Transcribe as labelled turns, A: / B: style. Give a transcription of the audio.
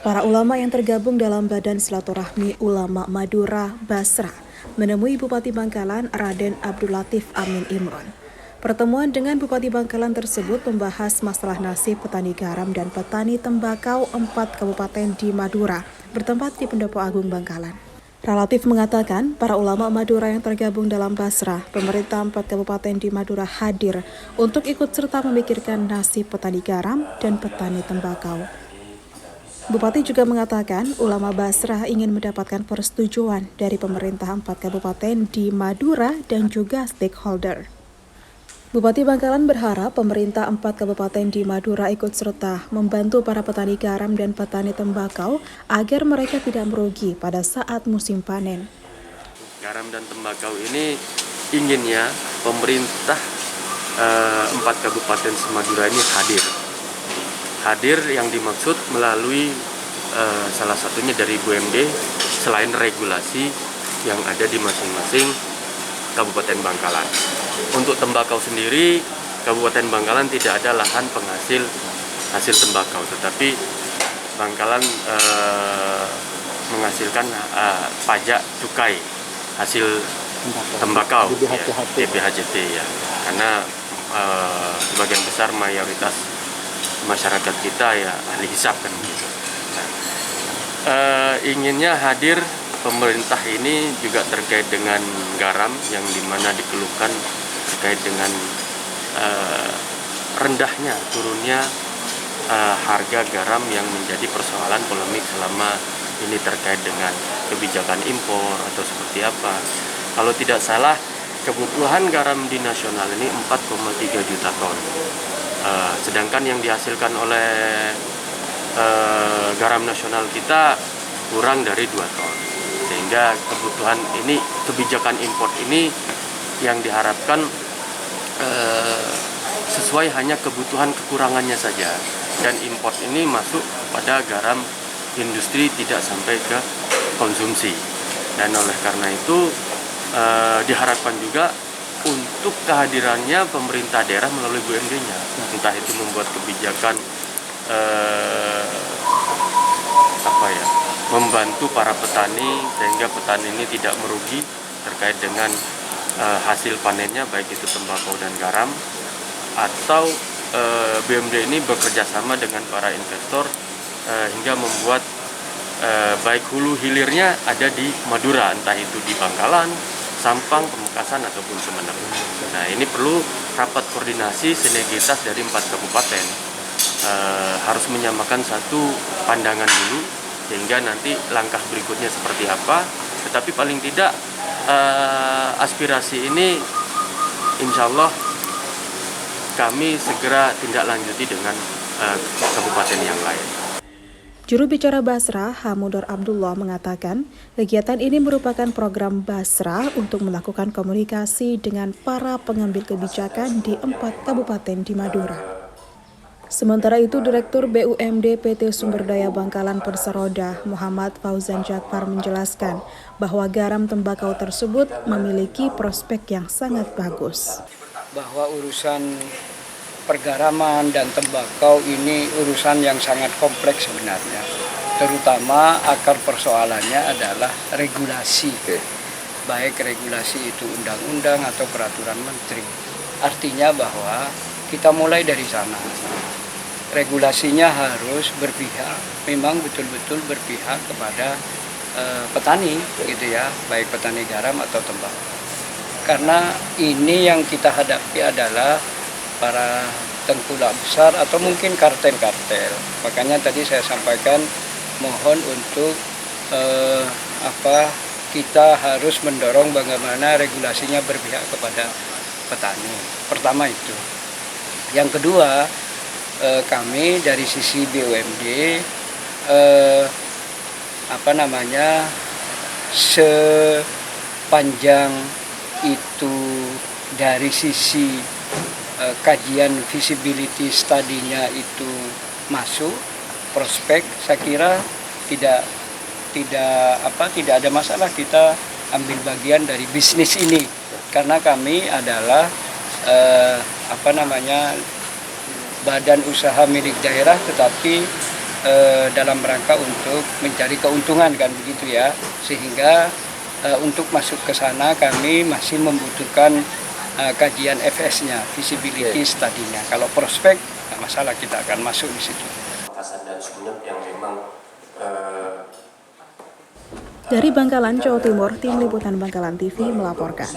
A: Para ulama yang tergabung dalam Badan Silaturahmi Ulama Madura Basra menemui Bupati Bangkalan Raden Abdul Latif Amin Imron. Pertemuan dengan Bupati Bangkalan tersebut membahas masalah nasib petani garam dan petani tembakau 4 kabupaten di Madura bertempat di Pendopo Agung Bangkalan. Relatif mengatakan, para ulama Madura yang tergabung dalam Basra, pemerintah 4 kabupaten di Madura hadir untuk ikut serta memikirkan nasib petani garam dan petani tembakau. Bupati juga mengatakan ulama Basra ingin mendapatkan persetujuan dari pemerintah 4 kabupaten di Madura dan juga stakeholder. Bupati Bangkalan berharap pemerintah 4 kabupaten di Madura ikut serta membantu para petani garam dan petani tembakau agar mereka tidak merugi pada saat musim panen.
B: Garam dan tembakau ini inginnya pemerintah 4 kabupaten Madura ini hadir yang dimaksud melalui salah satunya dari BUMD selain regulasi yang ada di masing-masing Kabupaten Bangkalan. Untuk tembakau sendiri, Kabupaten Bangkalan tidak ada lahan penghasil hasil tembakau, tetapi Bangkalan menghasilkan pajak cukai hasil tembakau DBHJT ya, karena sebagian besar mayoritas masyarakat kita ya ahli hisab kan gitu. Inginnya hadir pemerintah ini juga terkait dengan garam yang dimana dikeluhkan terkait dengan rendahnya turunnya harga garam yang menjadi persoalan polemik selama ini terkait dengan kebijakan impor atau seperti apa. Kalau tidak salah kebutuhan garam di nasional ini 4,3 juta ton. Sedangkan yang dihasilkan oleh garam nasional kita kurang dari 2 ton. Sehingga kebutuhan ini, kebijakan impor ini yang diharapkan sesuai hanya kebutuhan kekurangannya saja. Dan impor ini masuk pada garam industri tidak sampai ke konsumsi. Dan oleh karena itu diharapkan juga untuk kehadirannya pemerintah daerah melalui BUMD-nya, entah itu membuat kebijakan membantu para petani sehingga petani ini tidak merugi terkait dengan hasil panennya, baik itu tembakau dan garam, atau BUMD ini bekerja sama dengan para investor hingga membuat baik hulu hilirnya ada di Madura, entah itu di Bangkalan, Sampang, Pamekasan ataupun Sumeneb. Nah, ini perlu rapat koordinasi sinergitas dari 4 kabupaten. Harus menyamakan satu pandangan dulu sehingga nanti langkah berikutnya seperti apa. Tetapi paling tidak aspirasi ini insya Allah kami segera tindak lanjuti dengan kabupaten yang lain.
A: Juru bicara Basra, Hamudor Abdullah mengatakan, kegiatan ini merupakan program Basra untuk melakukan komunikasi dengan para pengambil kebijakan di 4 kabupaten di Madura. Sementara itu, Direktur BUMD PT Sumber Daya Bangkalan Perseroda, Muhammad Fauzan Jakfar menjelaskan bahwa garam tembakau tersebut memiliki prospek yang sangat bagus.
C: Bahwa urusan pergaraman dan tembakau ini urusan yang sangat kompleks sebenarnya. Terutama akar persoalannya adalah regulasi. Baik regulasi itu undang-undang atau peraturan menteri. Artinya bahwa kita mulai dari sana. Regulasinya harus berpihak, memang betul-betul berpihak kepada petani gitu ya, baik petani garam atau tembakau. Karena ini yang kita hadapi adalah para tengkulak besar atau mungkin kartel-kartel. Makanya tadi saya sampaikan mohon untuk kita harus mendorong bagaimana regulasinya berpihak kepada petani. Pertama itu. Yang kedua, kami dari sisi BUMD sepanjang itu dari sisi kajian visibility study-nya itu masuk, prospek, saya kira tidak ada masalah kita ambil bagian dari bisnis ini, karena kami adalah badan usaha milik daerah, tetapi dalam rangka untuk mencari keuntungan kan begitu ya, sehingga untuk masuk ke sana kami masih membutuhkan kajian FS-nya, visibility study-nya. Kalau prospek nggak masalah, kita akan masuk di situ.
D: Pamekasan dan Sumeneb yang memang
A: Dari Bangkalan, Jawa Timur, Tim Liputan Bangkalan TV melaporkan.